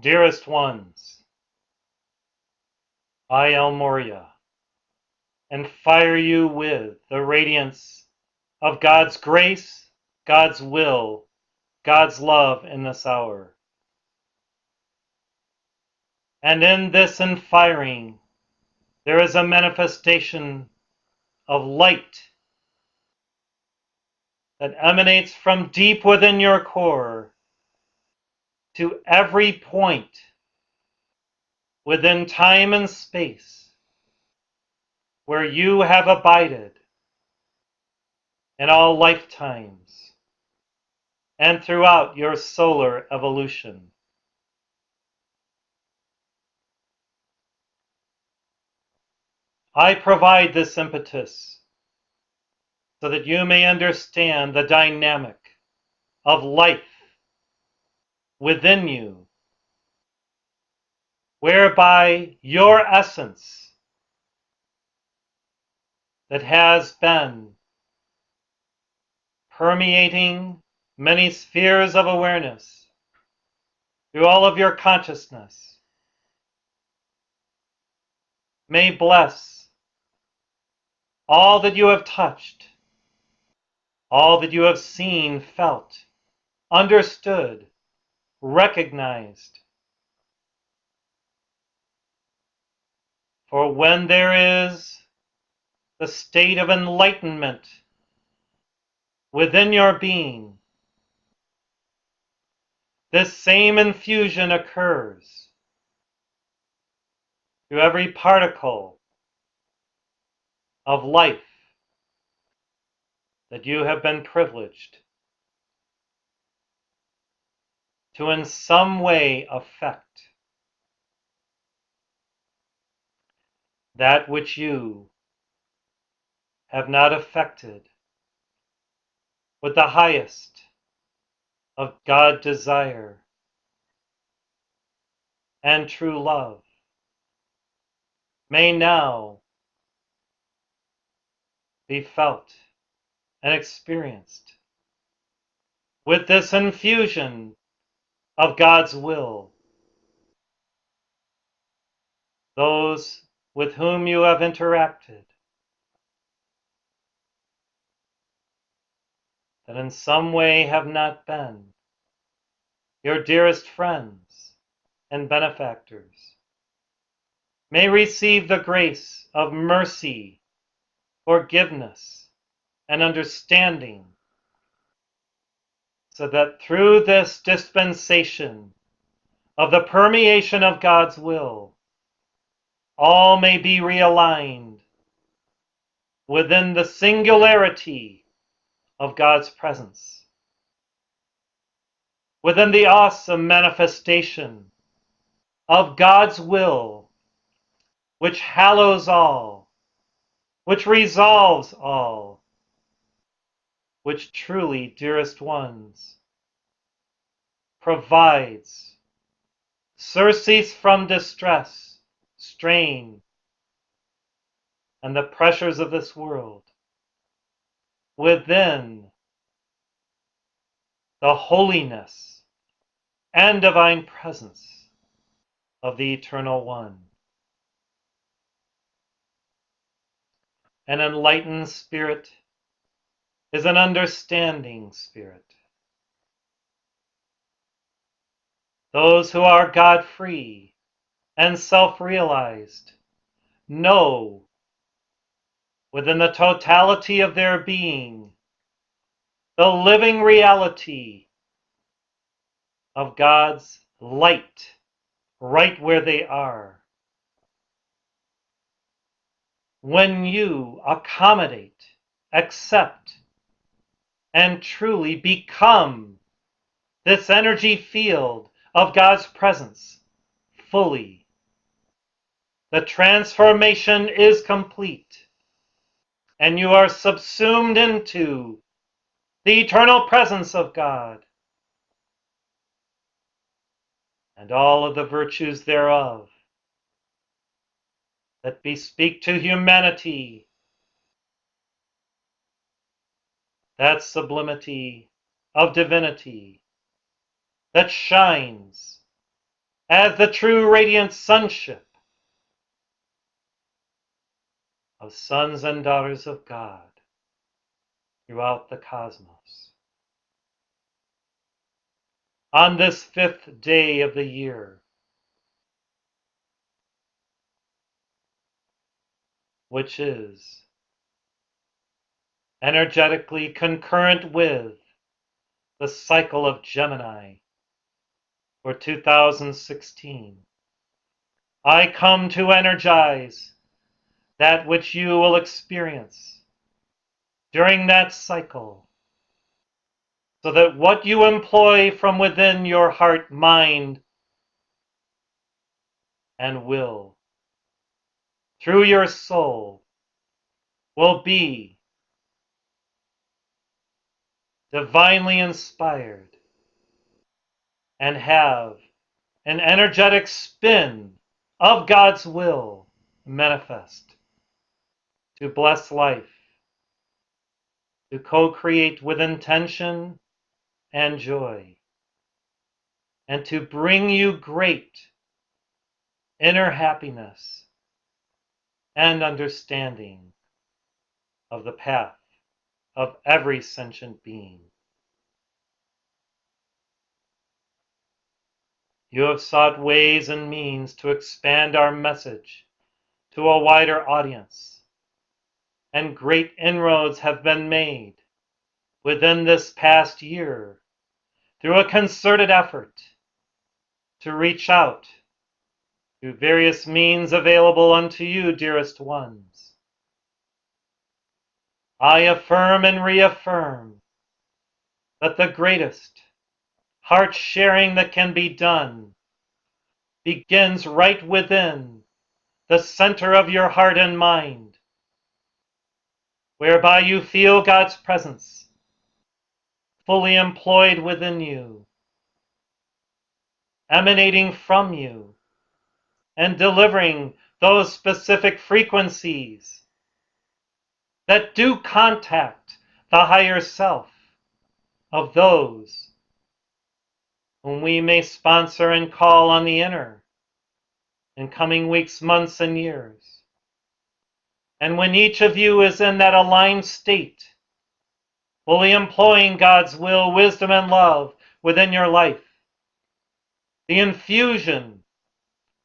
Dearest ones, I, El Morya, inspire you with the radiance of God's grace, God's will, God's love in this hour. And in this inspiring, there is a manifestation of light that emanates from deep within your core to every point within time and space where you have abided in all lifetimes and throughout your solar evolution. I provide this impetus so that you may understand the dynamic of life within you, whereby your essence that has been permeating many spheres of awareness through all of your consciousness may bless all that you have touched, all that you have seen, felt, understood, recognized. For when there is the state of enlightenment within your being, this same infusion occurs through every particle of life that you have been privileged to in some way affect. That which you have not affected with the highest of God desire and true love may now be felt and experienced with this infusion of God's will. Those with whom you have interacted, that in some way have not been your dearest friends and benefactors, may receive the grace of mercy, forgiveness, and understanding, so that through this dispensation of the permeation of God's will, all may be realigned within the singularity of God's presence, within the awesome manifestation of God's will, which hallows all, which resolves all, which truly, dearest ones, provides surcease from distress, strain, and the pressures of this world within the holiness and divine presence of the Eternal One. An enlightened spirit is an understanding spirit. Those who are God-free and self-realized know within the totality of their being the living reality of God's light right where they are. When you accommodate, accept, and truly become this energy field of God's presence fully, the transformation is complete, and you are subsumed into the eternal presence of God and all of the virtues thereof that bespeak to humanity that sublimity of divinity that shines as the true radiant sonship of sons and daughters of God throughout the cosmos. On this 5th day of the year, which is energetically concurrent with the cycle of Gemini for 2016, I come to energize that which you will experience during that cycle, so that what you employ from within your heart, mind, and will, through your soul, will be divinely inspired and have an energetic spin of God's will manifest to bless life, to co-create with intention and joy, and to bring you great inner happiness and understanding of the path of every sentient being. You have sought ways and means to expand our message to a wider audience, and great inroads have been made within this past year through a concerted effort to reach out through various means available unto you, dearest ones. I affirm and reaffirm that the greatest heart sharing that can be done begins right within the center of your heart and mind, whereby you feel God's presence fully employed within you, emanating from you, and delivering those specific frequencies that do contact the higher self of those whom we may sponsor and call on the inner in coming weeks, months, and years. And when each of you is in that aligned state, fully employing God's will, wisdom, and love within your life, the infusion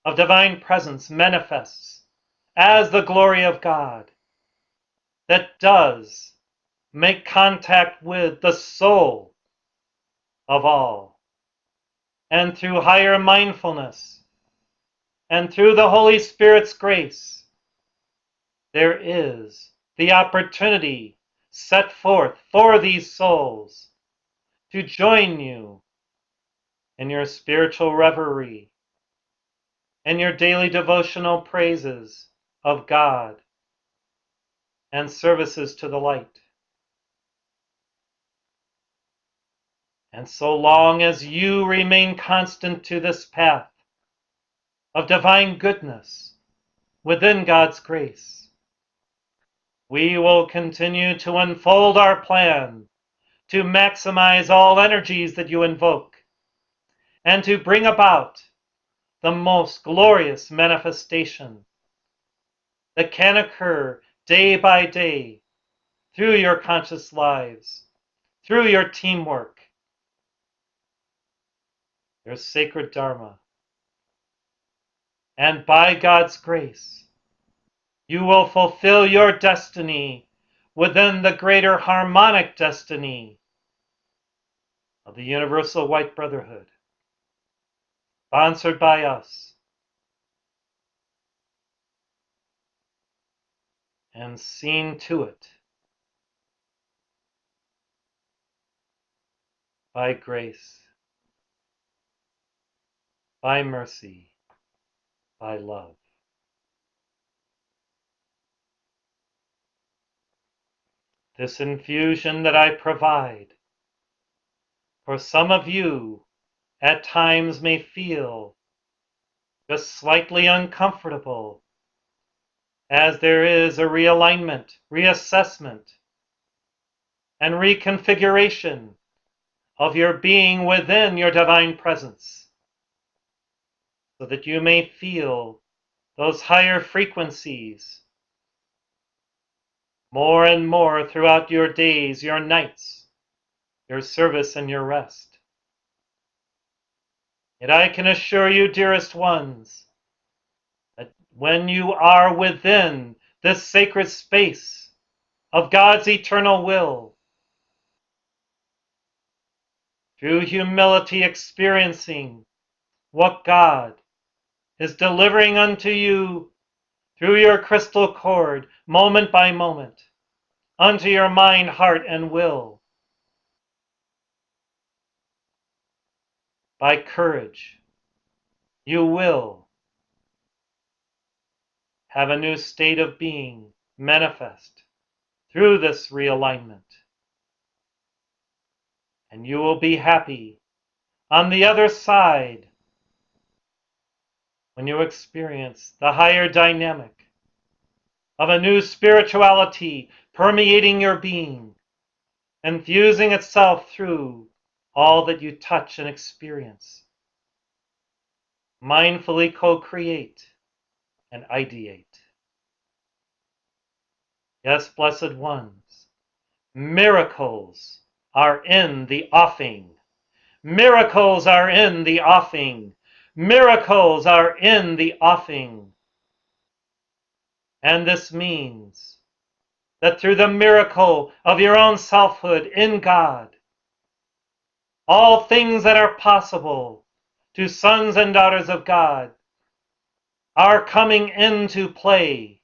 of divine presence manifests as the glory of God that does make contact with the soul of all. And through higher mindfulness and through the Holy Spirit's grace, there is the opportunity set forth for these souls to join you in your spiritual reverie and your daily devotional praises of God and services to the light. And so long as you remain constant to this path of divine goodness within God's grace, we will continue to unfold our plan to maximize all energies that you invoke and to bring about the most glorious manifestation that can occur day by day through your conscious lives, through your teamwork, your sacred Dharma. And by God's grace, you will fulfill your destiny within the greater harmonic destiny of the Universal White Brotherhood, sponsored by us and seen to it by grace, by mercy, by love. This infusion that I provide, for some of you at times may feel just slightly uncomfortable, as there is a realignment, reassessment, and reconfiguration of your being within your divine presence. so that you may feel those higher frequencies more and more throughout your days, your nights, your service and your rest. Yet I can assure you, dearest ones, that when you are within this sacred space of God's eternal will, through humility experiencing what God is delivering unto you through your crystal cord, moment by moment, unto your mind, heart, and will, by courage, you will have a new state of being manifest through this realignment. And you will be happy on the other side when you experience the higher dynamic of a new spirituality permeating your being, infusing itself through all that you touch and experience. Mindfully co-create and ideate. Yes, blessed ones, miracles are in the offing. Miracles are in the offing. Miracles are in the offing. And this means that through the miracle of your own selfhood in God, all things that are possible to sons and daughters of God are coming into play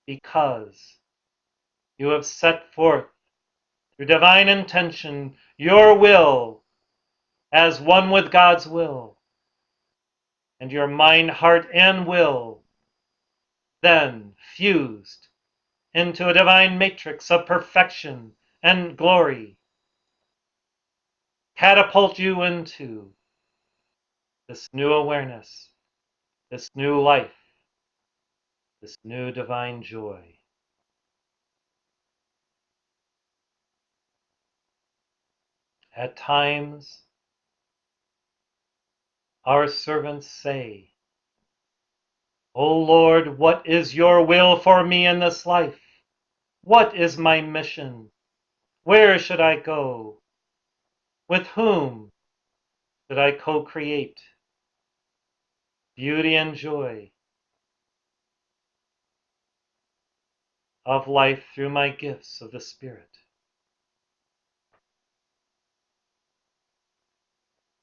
because you have set forth through divine intention your will as one with God's will, and your mind, heart, and will then fused into a divine matrix of perfection and glory, catapult you into this new awareness, this new life, this new divine joy. At times, our servants say, O Lord, what is your will for me in this life? What is my mission? Where should I go? With whom should I co-create beauty and joy of life through my gifts of the Spirit?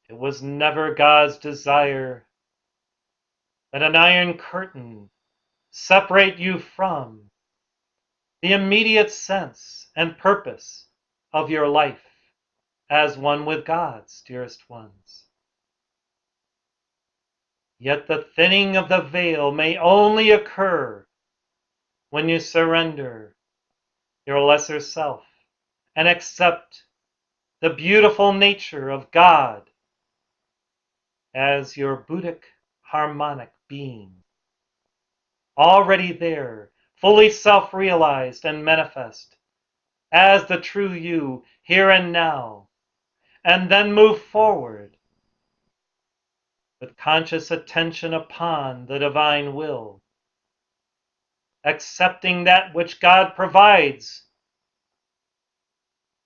It was never God's desire that an iron curtain separate you from the immediate sense and purpose of your life as one with God's dearest ones. Yet the thinning of the veil may only occur when you surrender your lesser self and accept the beautiful nature of God as your Buddhic harmonic being, already there, fully self-realized and manifest as the true you here and now, and then move forward with conscious attention upon the divine will, accepting that which God provides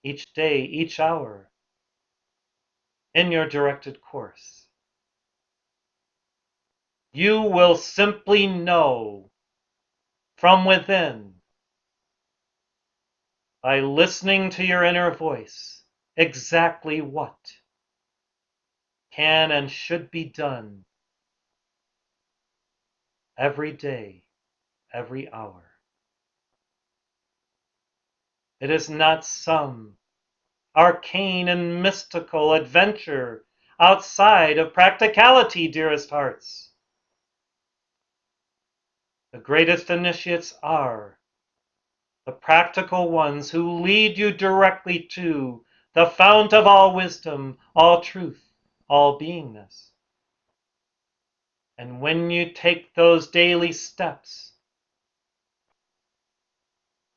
each day, each hour, in your directed course. You will simply know from within, by listening to your inner voice, exactly what can and should be done every day, every hour. It is not some arcane and mystical adventure outside of practicality, dearest hearts. The greatest initiates are the practical ones who lead you directly to the fount of all wisdom, all truth, all beingness. And when you take those daily steps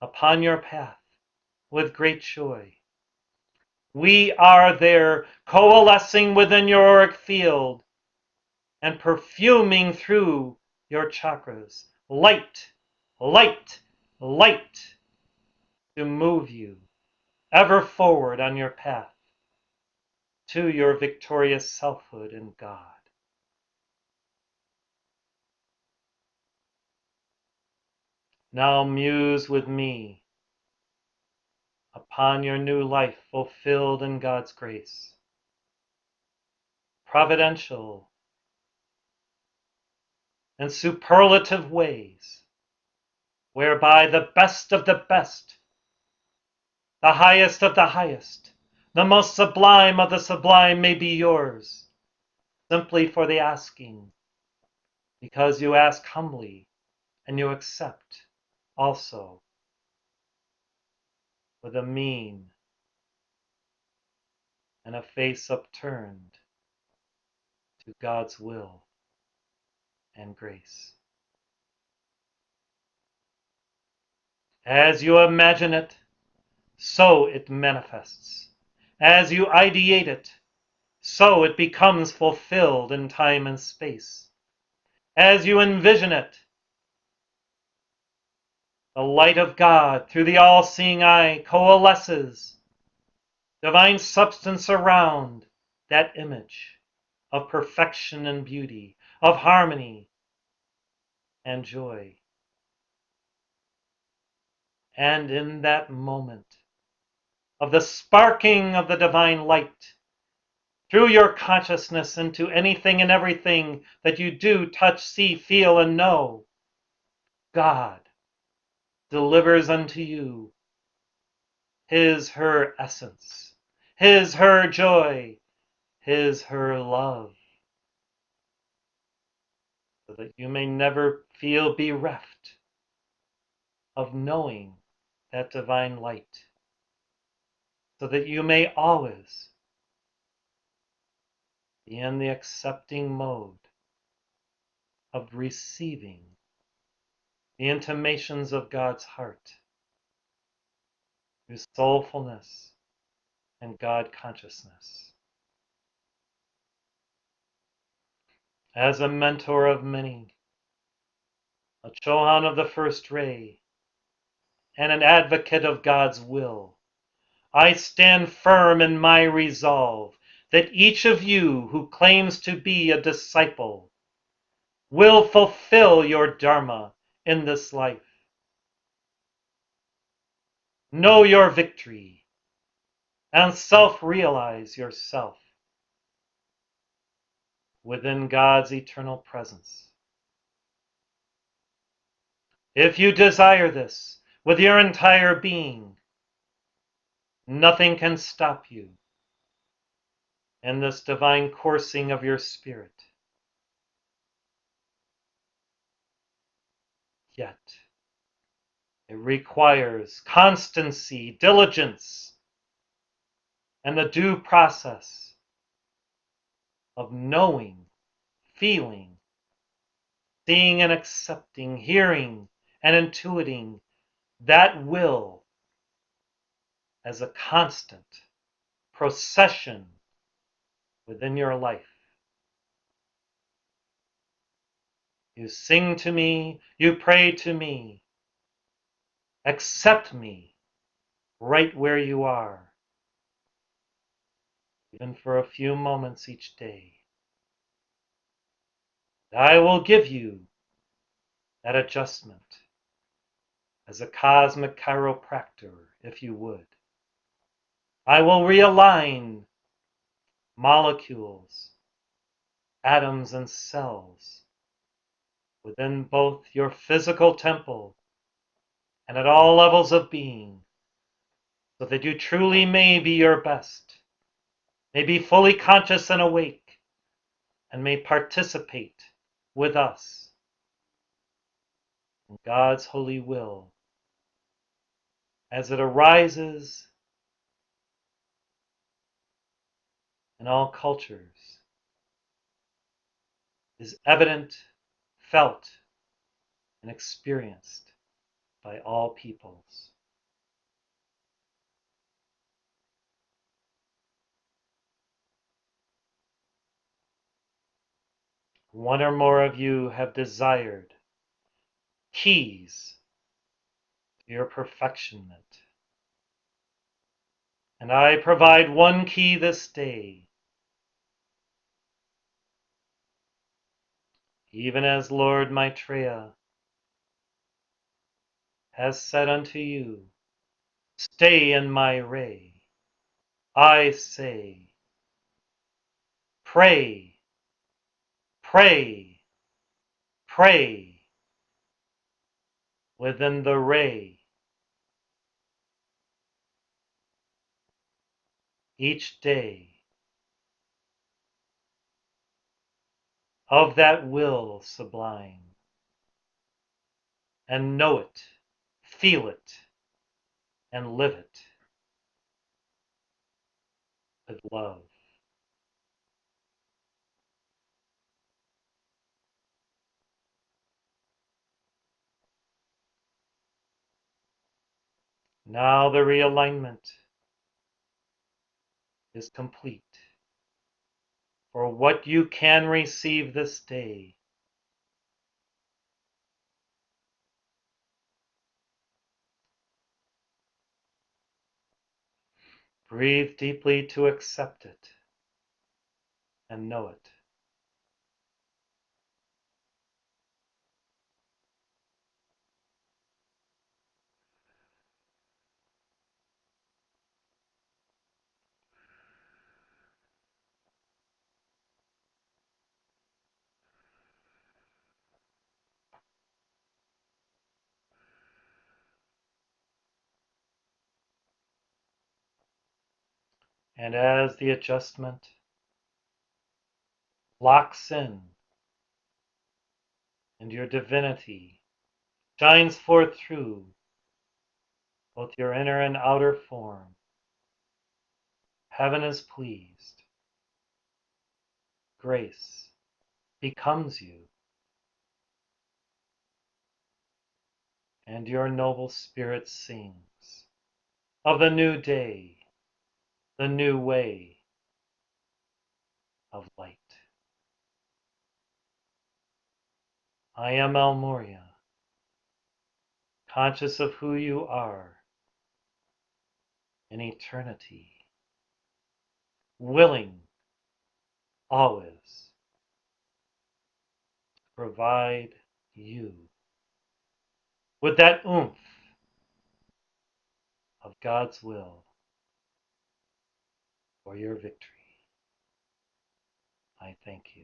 upon your path with great joy, we are there coalescing within your auric field and perfuming through your chakras. Light, light, light to move you ever forward on your path to your victorious selfhood in God. Now muse with me upon your new life fulfilled in God's grace. Providential and superlative ways, whereby the best of the best, the highest of the highest, the most sublime of the sublime may be yours, simply for the asking, because you ask humbly and you accept also with a mien and a face upturned to God's will and grace. As you imagine it, so it manifests. As you ideate it, so it becomes fulfilled in time and space. As you envision it, the light of God through the all-seeing eye coalesces divine substance around that image of perfection and beauty, of harmony and joy. And in that moment of the sparking of the divine light through your consciousness into anything and everything that you do, touch, see, feel, and know, God delivers unto you His, her essence, His, her joy, His, her love, so that you may never feel bereft of knowing that divine light, so that you may always be in the accepting mode of receiving the intimations of God's heart through soulfulness and God consciousness. As a mentor of many, a Chohan of the first ray, and an advocate of God's will, I stand firm in my resolve that each of you who claims to be a disciple will fulfill your Dharma in this life. Know your victory and self-realize yourself within God's eternal presence. If you desire this with your entire being, nothing can stop you in this divine coursing of your spirit. Yet, it requires constancy, diligence, and the due process of knowing, feeling, seeing and accepting, hearing and intuiting that will as a constant procession within your life. You sing to me, you pray to me, accept me right where you are, even for a few moments each day. I will give you that adjustment as a cosmic chiropractor, if you would. I will realign molecules, atoms, and cells within both your physical temple and at all levels of being, so that you truly may be your best, may be fully conscious and awake, and may participate with us in God's holy will as it arises in all cultures, is evident, felt, and experienced by all peoples. one or more of you have desired keys to your perfectionment. And I provide one key this day, even as Lord Maitreya has said unto you, stay in my ray. I say, pray, pray, pray within the ray. Each day of that will sublime, and know it, feel it, and live it with love. Now the realignment is complete. For what you can receive this day, breathe deeply to accept it and know it. And as the adjustment locks in and your divinity shines forth through both your inner and outer form, heaven is pleased. Grace becomes you, and your noble spirit sings of the new day, the new way of light. I am El Moria, conscious of who you are in eternity, willing always to provide you with that oomph of God's will for your victory. I thank you.